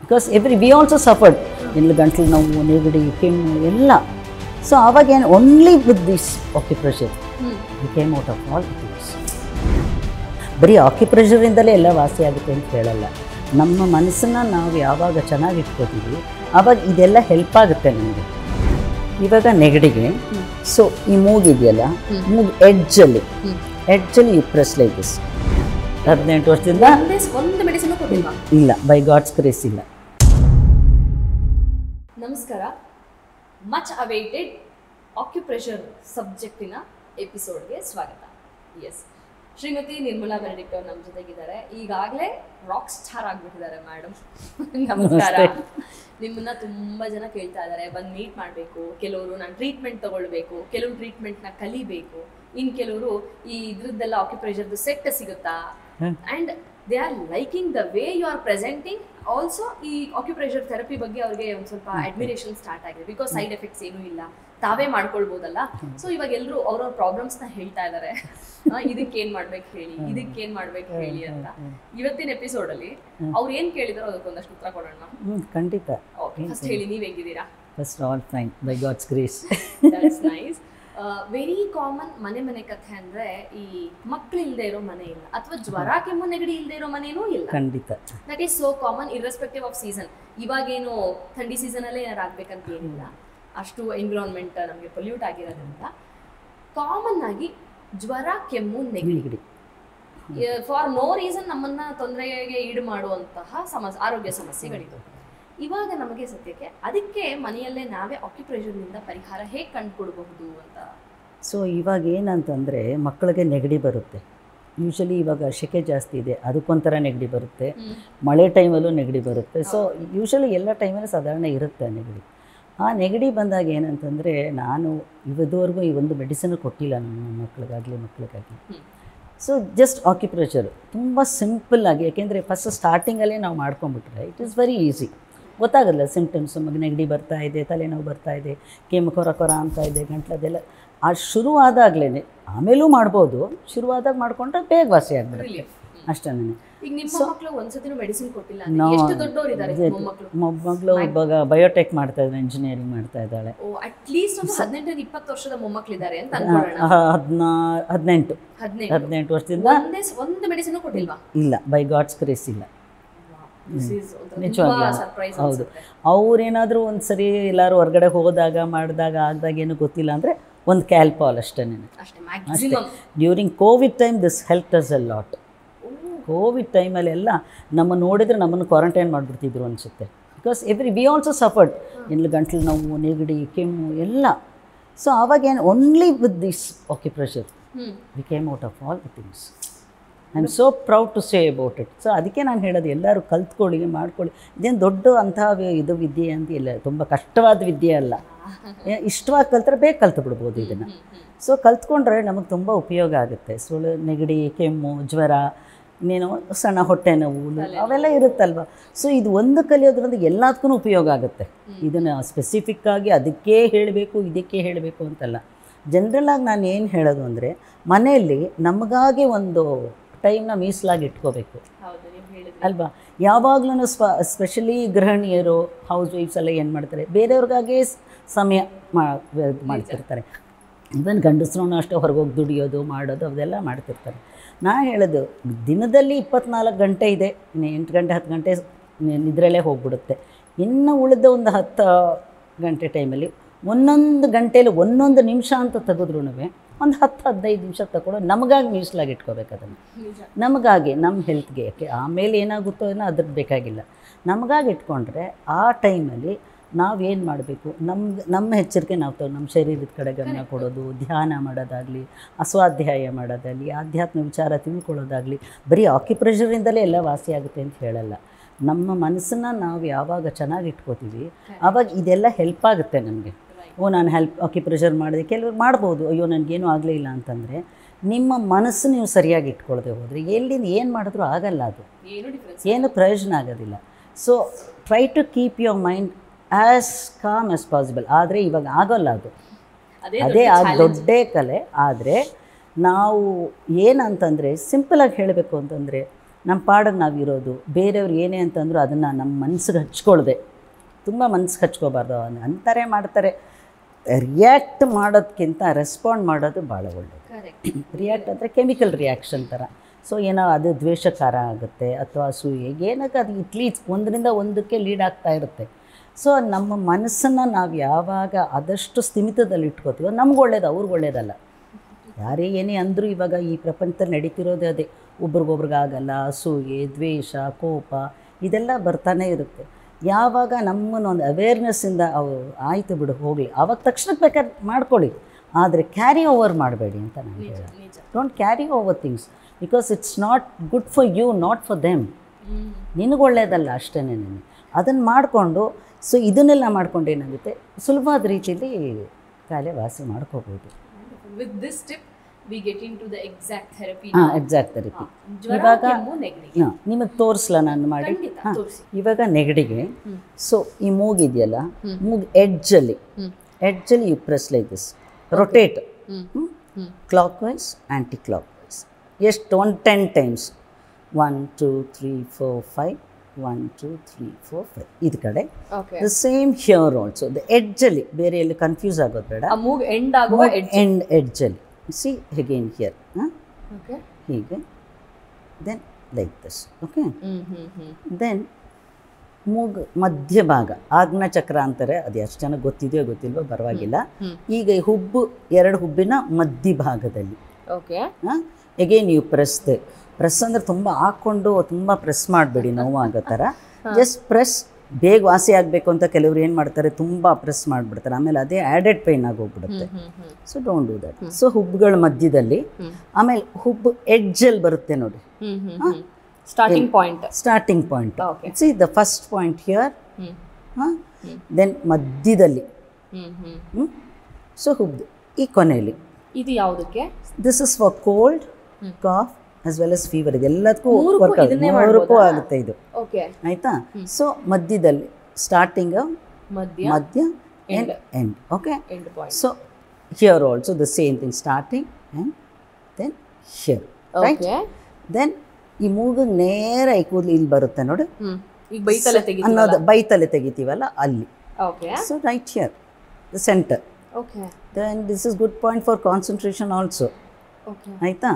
Because we also suffered ಇಲ್ಲಿ ಗಂಟಲು ನೋವು ನೆಗಡಿ ಕೆಮ್ಮು ಎಲ್ಲ. ಸೊ ಆವಾಗೇನು only with this acupressure we came out of all things. ಬರೀ ಆಕ್ಯುಪ್ರೆಷರಿಂದಲೇ ಎಲ್ಲ ವಾಸಿ ಆಗುತ್ತೆ ಅಂತ ಹೇಳಲ್ಲ. ನಮ್ಮ ಮನಸ್ಸನ್ನು ನಾವು ಯಾವಾಗ ಚೆನ್ನಾಗಿ ಇಟ್ಕೋತೀವಿ ಆವಾಗ ಇದೆಲ್ಲ ಹೆಲ್ಪ್ ಆಗುತ್ತೆ ನಮಗೆ. ಇವಾಗ ನೆಗಡಿಗೆ ಸೊ ಈ ಮೂಗಿದೆಯಲ್ಲ, ಮೂಗು ಎಡ್ಜಲ್ಲಿ ಯು ಪ್ರೆಸ್ ಲೈಕ್ ದಿಸ್. 18 ವರ್ಷದಿಂದ ಇಲ್ಲ, ಬೈ ಗಾಡ್ಸ್ ಗ್ರೇಸ್ ಇಲ್ಲ. ನಮಸ್ಕಾರ. ಮಚ್ ಅವೈಟೆಡ್ ಆಕ್ಯುಪ್ರೆಷರ್ ಸಬ್ಜೆಕ್ಟಿನ ಎಪಿಸೋಡ್ಗೆ ಸ್ವಾಗತ. ಎಸ್, ಶ್ರೀಮತಿ ನಿರ್ಮಲಾ ಬೆನಡಿಕ್ಟ್ ಅವರು ನಮ್ಮ ಜೊತೆಗಿದ್ದಾರೆ. ಈಗಾಗಲೇ ರಾಕ್ ಸ್ಟಾರ್ ಆಗಿಬಿಟ್ಟಿದ್ದಾರೆ ಮೇಡಮ್. ನಮಸ್ಕಾರ. ನಿಮ್ಮನ್ನ ತುಂಬಾ ಜನ ಕೇಳ್ತಾ ಇದ್ದಾರೆ, ಬಂದು ಮೀಟ್ ಮಾಡಬೇಕು. ಕೆಲವರು ನಾನು ಟ್ರೀಟ್ಮೆಂಟ್ ತಗೊಳ್ಬೇಕು, ಕೆಲವರು ಟ್ರೀಟ್ಮೆಂಟ್ನ ಕಲಿಬೇಕು, ಇನ್ನು ಕೆಲವರು ಈ ಇದ್ರದ್ದೆಲ್ಲ ಆಕ್ಯುಪ್ರೆಷರ್ದು ಸೆಟ್ ಸಿಗುತ್ತಾ, and they are liking the way you are presenting. Also ಈ ಆಕ್ಯುಪ್ರೆಷರ್ ಥೆರಪಿ ಬಗ್ಗೆ ಅವ್ರಿಗೆ ಒಂದು ಸ್ವಲ್ಪ ಅಡ್ಮಿರೇಷನ್ ಸ್ಟಾರ್ಟ್ ಆಗಿದೆ. ಬಿಕಾಸ್ ಸೈಡ್ ಎಫೆಕ್ಟ್ಸ್ ಏನೂ ಇಲ್ಲ, ತಾವೇ ಮಾಡ್ಕೊಳ್ಬೋದಲ್ಲ. ಸೊ ಇವಾಗ ಎಲ್ಲರೂ ಅವ್ರವ್ರ ಪ್ರಾಬ್ಲಮ್ಸ್ನ ಹೇಳ್ತಾ ಇದ್ದಾರೆ, ಇದಕ್ಕೇನು ಮಾಡ್ಬೇಕು ಹೇಳಿ, ಇದಕ್ಕೇನು ಮಾಡ್ಬೇಕು ಹೇಳಿ ಅಂತ. ಇವತ್ತಿನ ಎಪಿಸೋಡಲ್ಲಿ ಅವ್ರು ಏನು ಕೇಳಿದಾರೋ ಅದಕ್ಕೊಂದಷ್ಟು ಉತ್ತರ ಕೊಡೋಣ. ಖಂಡಿತ. ಓಕೆ, ಫಸ್ಟ್ ಹೇಳಿ, ನೀವು ಹೆಂಗಿದ್ದೀರಾ? First all fine, by God's grace. That's nice. Very common ಮನೆ ಕಥೆ ಅಂದ್ರೆ ಈ ಮಕ್ಳು ಇಲ್ಲದೆ ಇರೋ ಮನೆ ಇಲ್ಲ, ಅಥವಾ ಜ್ವರ ಕೆಮ್ಮು ನೆಗಡಿ ಇಲ್ಲದೆ ಇರೋ ಮನೇನೂ ಇಲ್ಲ. ಖಂಡಿತ. That is so common irrespective of season. ಇವಾಗೇನು ಥಂಡಿ ಸೀಸನಲ್ಲೇ ಏನಾರು ಆಗ್ಬೇಕಂತ ಏನಿಲ್ಲ, ಅಷ್ಟು ಎನ್ವಿರಾನ್ಮೆಂಟ್ ನಮಗೆ ಪೊಲ್ಯೂಟ್ ಆಗಿರೋದ್ರಿಂದ ಕಾಮನ್ ಆಗಿ ಜ್ವರ ಕೆಮ್ಮು ನೆಗಡಿ ಫಾರ್ ನೋ ರೀಸನ್ ನಮ್ಮನ್ನ ತೊಂದರೆಗೆ ಈಡು ಮಾಡುವಂತಹ ಆರೋಗ್ಯ ಸಮಸ್ಯೆಗಳಿದು. ಇವಾಗ ನಮಗೆ ಸದ್ಯಕ್ಕೆ ಅದಕ್ಕೆ ಮನೆಯಲ್ಲೇ ನಾವೇ ಆಕ್ಯುಪ್ರೆಷರ್ನಿಂದ ಪರಿಹಾರ ಹೇಗೆ ಕಂಡುಕೊಡಬಹುದು ಅಂತ. ಸೊ ಇವಾಗ ಏನಂತಂದರೆ ಮಕ್ಕಳಿಗೆ ನೆಗಡಿ ಬರುತ್ತೆ. ಯೂಶಲಿ ಇವಾಗ ಸೆಕೆ ಜಾಸ್ತಿ ಇದೆ, ಅದಕ್ಕೊಂಥರ ನೆಗಡಿ ಬರುತ್ತೆ. ಮಳೆ ಟೈಮಲ್ಲೂ ನೆಗಡಿ ಬರುತ್ತೆ. ಸೊ ಯೂಶಲಿ ಎಲ್ಲ ಟೈಮಲ್ಲೂ ಸಾಧಾರಣ ಇರುತ್ತೆ ನೆಗಡಿ. ಆ ನೆಗಡಿ ಬಂದಾಗ ಏನಂತಂದರೆ, ನಾನು ಇದುವರೆಗೂ ಈ ಒಂದು ಮೆಡಿಸಿನ್ ಕೊಟ್ಟಿಲ್ಲ ನಮ್ಮ ಮಕ್ಕಳಿಗಾಗಲಿ. ಸೊ ಜಸ್ಟ್ ಆಕ್ಯುಪ್ರೆಷರ್ ತುಂಬ ಸಿಂಪಲ್ಲಾಗಿ, ಯಾಕೆಂದರೆ ಫಸ್ಟ್ ಸ್ಟಾರ್ಟಿಂಗಲ್ಲೇ ನಾವು ಮಾಡ್ಕೊಂಬಿಟ್ರೆ ಇಟ್ ಈಸ್ ವೆರಿ ಈಸಿ. ಗೊತ್ತಾಗಲ್ಲ ಸಿಂಪ್ಟಮ್ಸು. ನೆಗಡಿ ಬರ್ತಾ ಇದೆ, ತಲೆನೋವು ಬರ್ತಾ ಇದೆ, ಕೆಮ್ಮು ಕೊರ ಅಂತ ಇದೆ, ಗಂಟ್ಲದೆಲ್ಲ ಆ ಶುರುವಾದಾಗಲೇ. ಆಮೇಲೂ ಮಾಡ್ಬೋದು, ಶುರುವಾದಾಗ ಮಾಡಿಕೊಂಡ್ರೆ ಬೇಗ ವಾಸಿ ಆಗಿಬಿಡುತ್ತೆ ಅಷ್ಟೇ. ಈಗ ನಿಮ್ಮ ಮಕ್ಕಳು ಒಂದ್ಸತಿನೂ ಮೆಡಿಸಿನ್ ಕೊಟ್ಟಿಲ್ಲ, ಎಷ್ಟು ದೊಡ್ಡವರಿದ್ದಾರೆ ಮೊಮ್ಮಗಳು ಇವಾಗ ಬಯೋಟೆಕ್ ಮಾಡ್ತಾ ಇದ್ದಾಳೆ, ಇಂಜಿನಿಯರಿಂಗ್ ಮಾಡ್ತಾ ಇದ್ದಾಳೆ. ಅಟ್ಲೀಸ್ಟ್ ಒಂದು 18-20 ವರ್ಷದ ಮೊಮ್ಮಕ್ಕಳಿದ್ದಾರೆ ಅಂತ ಅನ್ಕೊಳ್ಳೋಣ. 18 ವರ್ಷದಿಂದ ಒಂದು ಮೆಡಿಸಿನ್ ಕೊಟ್ಟಿಲ್ವಾ? ಇಲ್ಲ, ಬೈ ಗಾಡ್ಸ್ ಗ್ರೇಸ್ ಇಲ್ಲ. ನಿಜವಾಗ್ಲೂ ಹೌದು. ಅವ್ರೇನಾದರೂ ಒಂದು ಸರಿ ಎಲ್ಲರೂ ಹೊರಗಡೆ ಹೋದಾಗ ಆಗದಾಗ ಏನೂ ಗೊತ್ತಿಲ್ಲ ಅಂದರೆ ಒಂದು ಕ್ಯಾಲ್ಪಾಲ್ ಅಷ್ಟೇ. During Covid time this help us a lot. Covid ಟೈಮಲ್ಲೆಲ್ಲ ನಮ್ಮ ನೋಡಿದರೆ ನಮ್ಮನ್ನು ಕ್ವಾರಂಟೈನ್ ಮಾಡಿಬಿಡ್ತಿದ್ರು ಅನಿಸುತ್ತೆ. ಬಿಕಾಸ್ ವಿ ಆಲ್ಸೋ ಸಫರ್ಡ್ ಇಲ್ಲಿ ಗಂಟಲು ನೋವು ನೆಗಡಿ ಕೆಮ್ಮು ಎಲ್ಲ. ಸೊ ಆವಾಗೇನು only with this acupressure we came out of all the things. I am so proud to say about it. So ಅದಕ್ಕೆ ನಾನು ಹೇಳೋದು, ಎಲ್ಲರೂ ಕಲ್ತ್ಕೊಳ್ಳಿ, ಮಾಡ್ಕೊಳ್ಳಿ. ಇದೇನು ದೊಡ್ಡ ಅಂತಹ ಇದು ವಿದ್ಯೆ ಅಂತ ಇಲ್ಲ, ತುಂಬ ಕಷ್ಟವಾದ ವಿದ್ಯೆ ಅಲ್ಲ. ಇಷ್ಟವಾಗಿ ಕಲ್ತ್ರೆ ಬೇಗ ಕಲ್ತು ಬಿಡ್ಬೋದು ಇದನ್ನು. ಸೊ ಕಲ್ತ್ಕೊಂಡ್ರೆ ನಮಗೆ ತುಂಬ ಉಪಯೋಗ ಆಗುತ್ತೆ. ಸೊ ನೆಗಡಿ ಕೆಮ್ಮು ಜ್ವರ, ಇನ್ನೇನೋ ಸಣ್ಣ ಹೊಟ್ಟೆ ನೋವು ಅವೆಲ್ಲ ಇರುತ್ತಲ್ವ. ಸೊ ಇದು ಒಂದು ಕಲಿಯೋದ್ರಿಂದ ಎಲ್ಲದಕ್ಕೂ ಉಪಯೋಗ ಆಗುತ್ತೆ. ಇದನ್ನು ಸ್ಪೆಸಿಫಿಕ್ಕಾಗಿ ಅದಕ್ಕೆ ಹೇಳಬೇಕು ಇದಕ್ಕೆ ಹೇಳಬೇಕು ಅಂತಲ್ಲ. ಜನ್ರಲಾಗಿ ನಾನು ಏನು ಹೇಳೋದು ಅಂದರೆ, ಮನೆಯಲ್ಲಿ ನಮಗಾಗಿ ಒಂದು ಟೈಮ್ನ ಮೀಸಲಾಗಿ ಇಟ್ಕೋಬೇಕು ಅಲ್ವಾ. ಯಾವಾಗ್ಲೂ ಸ್ಪೆಷಲಿ ಗೃಹಿಣಿಯರು, ಹೌಸ್ ವೈಫ್ಸ್ ಎಲ್ಲ ಏನು ಮಾಡ್ತಾರೆ, ಬೇರೆಯವ್ರಿಗಾಗೇ ಸಮಯ ಮಾಡ್ತಿರ್ತಾರೆ. ಇವನ್ ಗಂಡಸ್ರೂ ಅಷ್ಟೇ ಹೊರಗೋಗಿ ದುಡಿಯೋದು ಮಾಡೋದು ಅದೆಲ್ಲ ಮಾಡ್ತಿರ್ತಾರೆ. ನಾನು ಹೇಳೋದು, ದಿನದಲ್ಲಿ 24 ಗಂಟೆ ಇದೆ, 8 ಗಂಟೆ 10 ಗಂಟೆ ನಿದ್ರಲ್ಲೇ ಹೋಗ್ಬಿಡುತ್ತೆ. ಇನ್ನು ಉಳಿದ ಒಂದು 10 ಗಂಟೆ ಟೈಮಲ್ಲಿ ಒಂದೊಂದು ಗಂಟೆಯಲ್ಲಿ ಒಂದೊಂದು ನಿಮಿಷ ಅಂತ ತೆಗೆದ್ರೂ ಒಂದು 10-15 ನಿಮಿಷ ತಗೊಂಡು ನಮಗಾಗಿ ಮೀಸಲಾಗಿ ಇಟ್ಕೋಬೇಕು ಅದನ್ನು. ನಮಗಾಗಿ, ನಮ್ಮ ಹೆಲ್ತ್ಗೆ. ಯಾಕೆ ಆಮೇಲೆ ಏನಾಗುತ್ತೋ ಏನೋ ಅದ್ರದ್ದು ಬೇಕಾಗಿಲ್ಲ. ನಮಗಾಗಿ ಇಟ್ಕೊಂಡ್ರೆ ಆ ಟೈಮಲ್ಲಿ ನಾವೇನು ಮಾಡಬೇಕು, ನಮ್ಮ ಎಚ್ಚರಿಕೆ ನಾವು ನಮ್ಮ ಶರೀರದ ಕಡೆ ಗಮನ ಕೊಡೋದು, ಧ್ಯಾನ ಮಾಡೋದಾಗಲಿ, ಅಸ್ವಾಧ್ಯಾಯ ಮಾಡೋದಾಗಲಿ, ಆಧ್ಯಾತ್ಮ ವಿಚಾರ ತಿಳ್ಕೊಳ್ಳೋದಾಗಲಿ. ಬರೀ ಆಕ್ಯುಪ್ರೆಷರಿಂದಲೇ ಎಲ್ಲ ವಾಸಿ ಆಗುತ್ತೆ ಅಂತ ಹೇಳಲ್ಲ. ನಮ್ಮ ಮನಸ್ಸನ್ನು ನಾವು ಯಾವಾಗ ಚೆನ್ನಾಗಿ ಇಟ್ಕೋತೀವಿ ಆವಾಗ ಇದೆಲ್ಲ ಹೆಲ್ಪ್ ಆಗುತ್ತೆ ನಮಗೆ. ನಾನು ಆಕ್ಯುಪ್ರೆಷರ್ ಮಾಡಿದೆ, ಕೆಲವ್ರು ಮಾಡ್ಬೋದು, ಅಯ್ಯೋ ನನಗೇನೂ ಆಗಲೇ ಇಲ್ಲ ಅಂತಂದರೆ ನಿಮ್ಮ ಮನಸ್ಸು ನೀವು ಸರಿಯಾಗಿ ಇಟ್ಕೊಳ್ದೆ ಹೋದರೆ ಎಲ್ಲಿಂದ ಏನು ಮಾಡಿದ್ರೂ ಆಗಲ್ಲ, ಅದು ಏನು ಪ್ರಯೋಜನ ಆಗೋದಿಲ್ಲ. So try to keep your mind as calm as possible. ಆದರೆ ಇವಾಗ ಆಗೋಲ್ಲ ಅದು, ಅದೇ ದೊಡ್ಡ ಕಲೆ. ಆದರೆ ನಾವು ಏನಂತಂದರೆ ಸಿಂಪಲಾಗಿ ಹೇಳಬೇಕು ಅಂತಂದರೆ, ನಮ್ಮ ಪಾಡಿಗೆ ನಾವಿರೋದು. ಬೇರೆಯವ್ರು ಏನೇ ಅಂತಂದ್ರು ಅದನ್ನು ನಮ್ಮ ಮನ್ಸಿಗೆ ಹಚ್ಕೊಳ್ದೆ, ತುಂಬ ಮನ್ಸಿಗೆ ಹಚ್ಕೋಬಾರ್ದು. ಅಂತಾರೆ ಮಾಡ್ತಾರೆ, ರಿಯಾಕ್ಟ್ ಮಾಡೋದಕ್ಕಿಂತ ರೆಸ್ಪಾಂಡ್ ಮಾಡೋದು ಭಾಳ ಒಳ್ಳೆಯದು. ರಿಯಾಕ್ಟ್ ಅಂದರೆ ಕೆಮಿಕಲ್ ರಿಯಾಕ್ಷನ್ ಥರ. ಸೊ ಏನೋ ಅದು ದ್ವೇಷಕಾರ ಆಗುತ್ತೆ ಅಥವಾ ಅಸೂಯೆ, ಏನಕ್ಕೆ ಅದು ಇಟ್ಲೀಸ್ ಒಂದರಿಂದ ಒಂದಕ್ಕೆ ಲೀಡ್ ಆಗ್ತಾ ಇರುತ್ತೆ. ಸೊ ನಮ್ಮ ಮನಸ್ಸನ್ನು ನಾವು ಯಾವಾಗ ಆದಷ್ಟು ಸ್ಥಿಮಿತದಲ್ಲಿ ಇಟ್ಕೋತೀವೋ ನಮ್ಗೆ ಒಳ್ಳೇದು, ಅವ್ರಿಗೆ ಒಳ್ಳೇದಲ್ಲ. ಯಾರೇ ಏನೇ ಅಂದರೂ ಇವಾಗ ಈ ಪ್ರಪಂಚದಲ್ಲಿ ನಡೀತಿರೋದೇ ಅದೇ. ಒಬ್ರಿಗೊಬ್ರಿಗಾಗಲ್ಲ, ಅಸೂಯೆ, ದ್ವೇಷ, ಕೋಪ ಇದೆಲ್ಲ ಬರ್ತಾನೆ ಇರುತ್ತೆ. ಯಾವಾಗ ನಮ್ಮನ್ನೊಂದು ಅವೇರ್ನೆಸ್ಸಿಂದ ಅವು ಆಯಿತು ಬಿಡು ಹೋಗಲಿ, ಆವಾಗ ತಕ್ಷಣಕ್ಕೆ ಬೇಕಾದ್ರೆ ಮಾಡ್ಕೊಳ್ಳಿ, ಆದರೆ ಕ್ಯಾರಿ ಓವರ್ ಮಾಡಬೇಡಿ ಅಂತ ನಾನು ಹೇಳೋದು. Don't carry over things because it's not good for you, not for them. ನಿನಗೆ ಒಳ್ಳೆಯದಲ್ಲ ಅಷ್ಟೇ. ಅದನ್ನು ಮಾಡಿಕೊಂಡು ಸೊ ಇದನ್ನೆಲ್ಲ ಮಾಡ್ಕೊಂಡು ಏನಾಗುತ್ತೆ, ಸುಲಭವಾದ ರೀತಿಯಲ್ಲಿ ಕಾಯಿಲೆ ವಾಸಿ ಮಾಡ್ಕೋಬೋದು. With this tip we get into the exact therapy. Exact therapy. ಇವಾಗ ನಿಮಗೆ ತೋರಿಸ್ಲಾ ನಾನು ಮಾಡಿ? ಇವಾಗ ನೆಗಡಿಗೆ ಸೊ ಈ ಮೂಗಿದೆಯಲ್ಲ, ಮೂಗು ಎಡ್ಜಲ್ಲಿ you press like this, rotate clockwise anticlockwise. ಎಷ್ಟು? 10 ಟೈಮ್ಸ್. 1 2 3 4 5 1 2 3 4 5 ಇದು ಕಡೆ. The same here also, the ಎಡ್ಜಲ್ಲಿ, ಬೇರೆ ಎಲ್ಲಿ ಕನ್ಫ್ಯೂಸ್ ಆಗೋದು ಬೇಡ. ಎಡ್ಜಲ್ಲಿ ಸಿ ಅಗೇನ್ ಹಿಯರ್, ಹೀಗೆ, then like this. Okay, then ಮೂಗು ಮಧ್ಯಭಾಗ, ಆಜ್ಞಾಚಕ್ರ ಅಂತಾರೆ, ಅದು ಎಷ್ಟು ಜನ ಗೊತ್ತಿದೆಯೋ ಗೊತ್ತಿಲ್ವೋ ಪರವಾಗಿಲ್ಲ. ಈಗ ಈ ಹುಬ್ಬು, 2 ಹುಬ್ಬಿನ ಮಧ್ಯಭಾಗದಲ್ಲಿ. Okay, again you press. Press ಅಂದರೆ ತುಂಬ ಹಾಕ್ಕೊಂಡು ತುಂಬ ಪ್ರೆಸ್ ಮಾಡಬೇಡಿ, ನೋವಾಗೋ ಥರ. Just press. ಬೇಗ ವಾಸಿ ಆಗಬೇಕು ಅಂತ ಕೆಲವರು ಏನು ಮಾಡ್ತಾರೆ, ತುಂಬ ಪ್ರೆಸ್ ಮಾಡಿಬಿಡ್ತಾರೆ, ಆಮೇಲೆ ಅದೇ ಆ್ಯಡೆಡ್ ಪೈನ್ ಆಗೋಗ್ಬಿಡುತ್ತೆ. So don't do that. So ಹುಬ್ಬುಗಳ ಮಧ್ಯದಲ್ಲಿ, ಆಮೇಲೆ ಹುಬ್ಬು ಎಡ್ಜಲ್ಲಿ ಬರುತ್ತೆ ನೋಡಿ, starting point. See the first point here, then ಮಧ್ಯದಲ್ಲಿ, ಸೊ ಹುಬ್ಬು ಈ ಕೊನೆಯಲ್ಲಿ. ಇದು ಯಾವುದಕ್ಕೆ? This is for cold, cough as well as fever. ಇದೆಲ್ಲದಕ್ಕೂ ವರ್ಕ್ ಆಗುತ್ತೆ, 3ಕ್ಕೂ ಆಗುತ್ತೆ ಇದು. ಆಯಿತಾ? ಸೊ ಮಧ್ಯದಲ್ಲಿ, ಸ್ಟಾರ್ಟಿಂಗ್, ಮಧ್ಯ, end. Okay, so here also the same thing, starting and then here. Right? Then ಈ ಮೂಗು ನೇರ ಈ ಕೂದಲು ಇಲ್ಲಿ ಬರುತ್ತೆ ನೋಡಿ, ಅನ್ನೋದು ಬೈತಲೆ ತೆಗಿತೀವಲ್ಲ ಅಲ್ಲಿ. So right here, the centre. Then this is good point for concentration also. ಆಯ್ತಾ?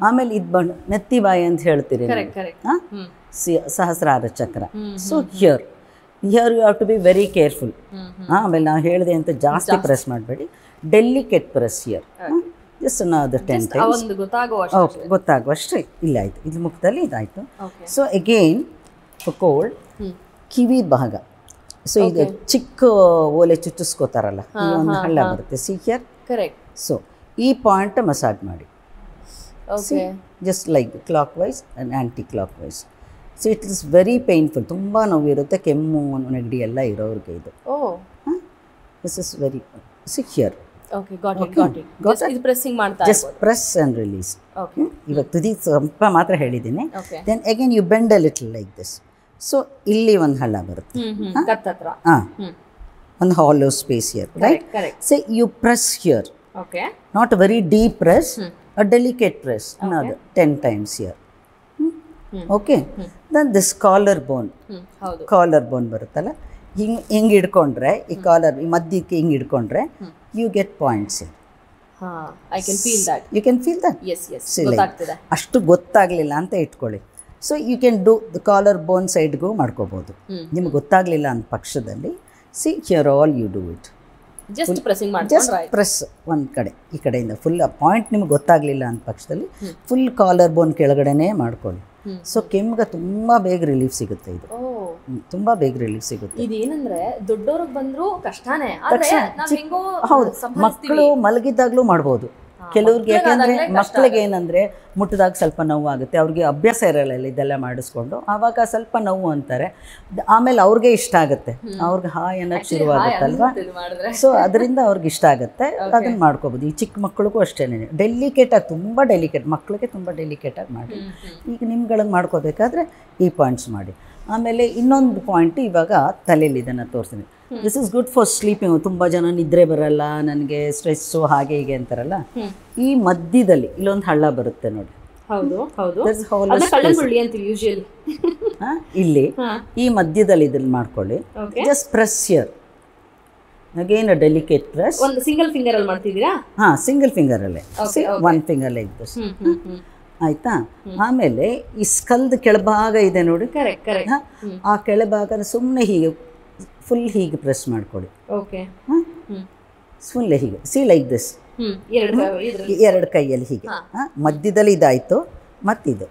ಆಮೇಲೆ ಇದು ಬಂದು ನೆತ್ತಿ ಬಾಯಿ ಅಂತ ಹೇಳ್ತೀರಿ, ಸಹಸ್ರಾರ ಚಕ್ರ. So here you have to be very careful. ಆಮೇಲೆ ನಾವು ಹೇಳಿದೆ ಅಂತ ಜಾಸ್ತಿ ಪ್ರೆಸ್ ಮಾಡಬೇಡಿ, ಡೆಲಿಕೇಟ್ ಪ್ರೆಸ್ ಹಿಯರ್. ಜಸ್ಟ್ ಅದು 10 ಟೈಮ್ಸ್ ಗೊತ್ತಾಗುವಷ್ಟೇ. ಇಲ್ಲ ಆಯಿತು, ಇದು ಮುಖದಲ್ಲಿ ಇದಾಯಿತು. ಸೊ ಅಗೇನ್ ಕೋಲ್ಡ್, ಕಿವಿ ಭಾಗ. ಸೊ ಇದು ಚಿಕ್ಕ ಓಲೆ ಚುಚ್ಚಿಸ್ಕೋತಾರಲ್ಲ, ಈ ಒಂದು ಹಳ್ಳ ಬರುತ್ತೆ, ಸಿ ಹಿಯರ್. ಕರೆಕ್ಟ್. ಸೊ ಈ ಪಾಯಿಂಟ್ ಮಸಾಜ್ ಮಾಡಿ, just like clockwise and anticlockwise. So it is very painful, ತುಂಬ ನೋವಿರುತ್ತೆ, ಕೆಮ್ಮು ನೆಗಡಿ ಎಲ್ಲ ಇರೋರಿಗೆ ಇದು. This is very secure. Just press and release. ಇವಾಗ ತುದಿ ಸ್ವಲ್ಪ ಮಾತ್ರ ಹೇಳಿದ್ದೀನಿ. Then again you bend a little like this. So ಇಲ್ಲಿ ಒಂದು ಹಳ್ಳ ಬರುತ್ತೆ, ಹಾಂ, ಒಂದು hollow space here. Right? So you press here. Not a very deep press, a delicate press. Another 10 times here. Okay. Then this collarbone. Collarbone ಬರುತ್ತಲ್ಲ, ಹಿಂಗೆ ಹಿಡ್ಕೊಂಡ್ರೆ, ಈ collar ಈ ಮಧ್ಯಕ್ಕೆ ಹಿಂಗೆ ಹಿಡ್ಕೊಂಡ್ರೆ, you get points here. I can feel that. You can feel that? Yes. ಗೊತ್ತಾಗ್ತಿದೆ. ಅಷ್ಟು ಗೊತ್ತಾಗಲಿಲ್ಲ ಅಂತ ಇಟ್ಕೊಳ್ಳಿ. So you can do the collar bone ಸೈಡ್ಗೂ ಮಾಡ್ಕೋಬೋದು. ನಿಮ್ಗೆ ಗೊತ್ತಾಗಲಿಲ್ಲ ಅಂದ ಪಕ್ಷದಲ್ಲಿ, see here all you do it. Just pressing ಮಾಡಿ, ಜಸ್ಟ್ ಪ್ರೆಸ್ ಒಂದು ಕಡೆ, ಈ ಕಡೆಯಿಂದ ಫುಲ್ ಆ ಪಾಯಿಂಟ್ ನಿಮ್ಗೆ ಗೊತ್ತಾಗಲಿಲ್ಲ ಅಂದ ಪಕ್ಷದಲ್ಲಿ ಫುಲ್ ಕಾಲರ್ ಬೋನ್ ಕೆಳಗಡೆನೇ ಮಾಡ್ಕೊಳ್ಳಿ. ಸೊ ಕೆಮ್ಮಿಗೆ ತುಂಬ ಬೇಗ ರಿಲೀಫ್ ಸಿಗುತ್ತೆ. ಇದು ತುಂಬ ಬೇಗ ರಿಲೀಫ್ ಸಿಗುತ್ತೆ. ಇದೇನಂದ್ರೆ ದೊಡ್ಡವ್ರಿಗೆ ಬಂದರೂ ಕಷ್ಟನೇ. ಹೌದು, ಮಕ್ಕಳು ಮಲಗಿದ್ದಾಗಲೂ ಮಾಡ್ಬೋದು ಕೆಲವ್ರಿಗೆ. ಯಾಕೆಂದರೆ ಮಕ್ಕಳಿಗೆ ಏನಂದರೆ ಮುಟ್ಟಿದಾಗ ಸ್ವಲ್ಪ ನೋವಾಗುತ್ತೆ, ಅವ್ರಿಗೆ ಅಭ್ಯಾಸ ಇರಲ್ಲ ಇದೆಲ್ಲ ಮಾಡಿಸ್ಕೊಂಡು, ಆವಾಗ ಸ್ವಲ್ಪ ನೋವು ಅಂತಾರೆ. ಆಮೇಲೆ ಅವ್ರಿಗೆ ಇಷ್ಟ ಆಗುತ್ತೆ, ಅವ್ರಿಗೆ ಹಾಯ್ ಅನ್ನೋಕ್ಕೆ ಶುರುವಾಗುತ್ತಲ್ವ. ಸೊ ಅದರಿಂದ ಅವ್ರಿಗೆ ಇಷ್ಟ ಆಗುತ್ತೆ, ಅದನ್ನು ಮಾಡ್ಕೋಬೋದು. ಈ ಚಿಕ್ಕ ಮಕ್ಕಳಿಗೂ ಅಷ್ಟೇ, ಡೆಲಿಕೇಟಾಗಿ, ತುಂಬ ಡೆಲಿಕೇಟ್ ಮಕ್ಕಳಿಗೆ ತುಂಬ ಡೆಲಿಕೇಟಾಗಿ ಮಾಡಿ. ಈಗ ನಿಮ್ಗಳಿಗೆ ಮಾಡ್ಕೋಬೇಕಾದ್ರೆ ಈ ಪಾಯಿಂಟ್ಸ್ ಮಾಡಿ. ಆಮೇಲೆ ಇನ್ನೊಂದು ಪಾಯಿಂಟ್ ಇವಾಗ ತಲೆಯಲ್ಲಿ ಇದನ್ನು ತೋರಿಸ್ತೀನಿ. This is good for sleeping. ತುಂಬ ಜನ ನಿದ್ರೆ ಬರಲ್ಲ, ನನಗೆ ಸ್ಟ್ರೆಸ್ಸು ಹಾಗೆ ಹೀಗೆ ಅಂತಾರಲ್ಲ, ಈ ಮಧ್ಯದಲ್ಲಿ ಇಲ್ಲೊಂದು ಹಳ್ಳ ಬರುತ್ತೆ ನೋಡಿ, ಹೌದು ಹೌದು There's hollow ಅದನ್ನ space. ಕಲ್ಲಂಗುಳ್ಳಿ ಅಂತೀವಿ ಯೂಶುವಲಿ. ಇಲ್ಲಿ ಈ ಮಧ್ಯದಲ್ಲಿ ಇದನ್ನು ಮಾಡ್ಕೊಳ್ಳಿ. Just press here again a delicate press. ಒಂದು ಸಿಂಗಲ್ ಫಿಂಗರ್ ಅಲ್ಲಿ ಮಾಡ್ತಿದ್ದೀರಾ? ಹಾಂ, ಸಿಂಗಲ್ ಫಿಂಗರಲ್ಲೇ, ಒನ್ ಫಿಂಗರ್ ಲೈಕ್ ದಿಸ್. ಆಯಿತಾ? ಆಮೇಲೆ ಈ ಸ್ಕಲ್ದ ಕೆಳಭಾಗ ಇದೆ ನೋಡಿ, ಆ ಕೆಳಭಾಗನ ಸುಮ್ಮನೆ ಹೀಗೆ ಫುಲ್ ಹೀಗೆ ಪ್ರೆಸ್ ಮಾಡಿಕೊಡಿ. ಓಕೆ, ಫುಲ್ ಹೀಗೆ ಸಿ ಲೈಕ್ ದಿಸ್, ಎರಡು ಕೈಯಲ್ಲಿ ಹೀಗೆ. ಮಧ್ಯದಲ್ಲಿ ಇದಾಯಿತು ಮತ್ತಿದು.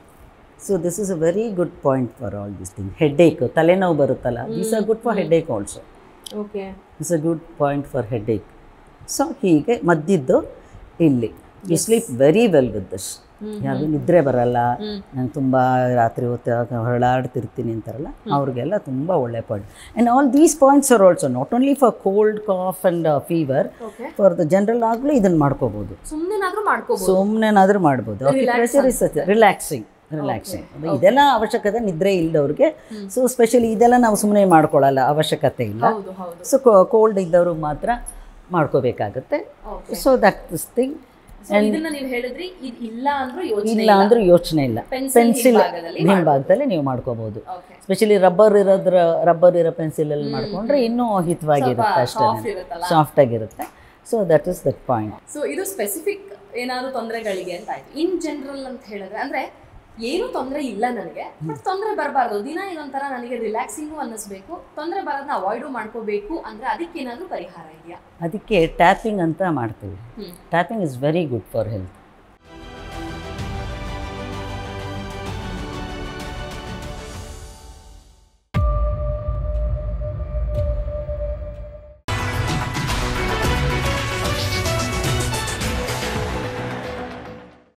So this is a very good point for all this thing. Headache, ತಲೆನೋವು ಬರುತ್ತಲ್ಲ, this are good for headache also. Okay, it's a good point for headache. So ಹೀಗೆ ಮದ್ದಿದ್ದು ಇಲ್ಲಿ you sleep very well with this. ಯಾರು ನಿದ್ರೆ ಬರಲ್ಲ, ನಾನು ತುಂಬ ರಾತ್ರಿ ಹೊತ್ತು ಹೊರಳಾಡ್ತಿರ್ತೀನಿ ಅಂತಾರಲ್ಲ, ಅವ್ರಿಗೆಲ್ಲ ತುಂಬ ಒಳ್ಳೆ point. And all these points are also not only for cold, cough and fever, for the general ಆಗಲೂ ಇದನ್ನು ಮಾಡ್ಕೋಬೋದು, ಸುಮ್ಮನೆನಾದರೂ ಮಾಡ್ಬೋದು. Pressure is relaxing. ಇದೆಲ್ಲ ಅವಶ್ಯಕತೆ ನಿದ್ರೆ ಇಲ್ಲದವ್ರಿಗೆ. ಸೊ ಸ್ಪೆಷಲಿ ಇದೆಲ್ಲ ನಾವು ಸುಮ್ಮನೆ ಮಾಡ್ಕೊಳ್ಳಲ್ಲ, ಅವಶ್ಯಕತೆ ಇಲ್ಲ. ಸೊ ಕೋಲ್ಡ್ ಇದ್ದವ್ರಿಗೆ ಮಾತ್ರ ಮಾಡ್ಕೋಬೇಕಾಗತ್ತೆ. So that this thing. ಇಲ್ಲ ಅಂದ್ರೂ ಯೋಚನೆ ಇಲ್ಲ, ಪೆನ್ಸಿಲ್ ಹಿಂಭಾಗದಲ್ಲಿ ನೀವು ಮಾಡ್ಕೋಬಹುದು. ಸ್ಪೆಷಲಿ ರಬ್ಬರ್ ಇರೋ ಪೆನ್ಸಿಲಲ್ಲಿ ಮಾಡ್ಕೊಂಡ್ರೆ ಇನ್ನೂ ಹಿತವಾಗಿರುತ್ತೆ, ಅಷ್ಟೇ ಸಾಫ್ಟ್ ಆಗಿರುತ್ತೆ. So that is that point. So ಇದು ಸ್ಪೆಸಿಫಿಕ್ ಏನಾದ್ರು ತೊಂದರೆಗಳಿಗೆ ಅಂತ ಆಯ್ತು. ಇನ್ ಜನರಲ್ ಅಂತ ಹೇಳಿದ್ರೆ ಅಂದ್ರೆ ಏನು ತೊಂದರೆ ಇಲ್ಲ ನನಗೆ, ಬಟ್ ತೊಂದರೆ ಬರಬಾರ್ದು, ದಿನ ಇದೊಂಥರ ನನಗೆ ರಿಲ್ಯಾಕ್ಸಿಂಗು ಅನ್ನಿಸ್ಬೇಕು, ತೊಂದರೆ ಬರೋದನ್ನ ಅವಾಯ್ಡು ಮಾಡ್ಕೋಬೇಕು ಅಂದ್ರೆ ಅದಕ್ಕೆ ಏನಾದರೂ ಪರಿಹಾರ ಇದೆಯಾ? ಅದಕ್ಕೆ ಟ್ಯಾಪಿಂಗ್ ಅಂತ ಮಾಡ್ತೀವಿ. Tapping is very good for health.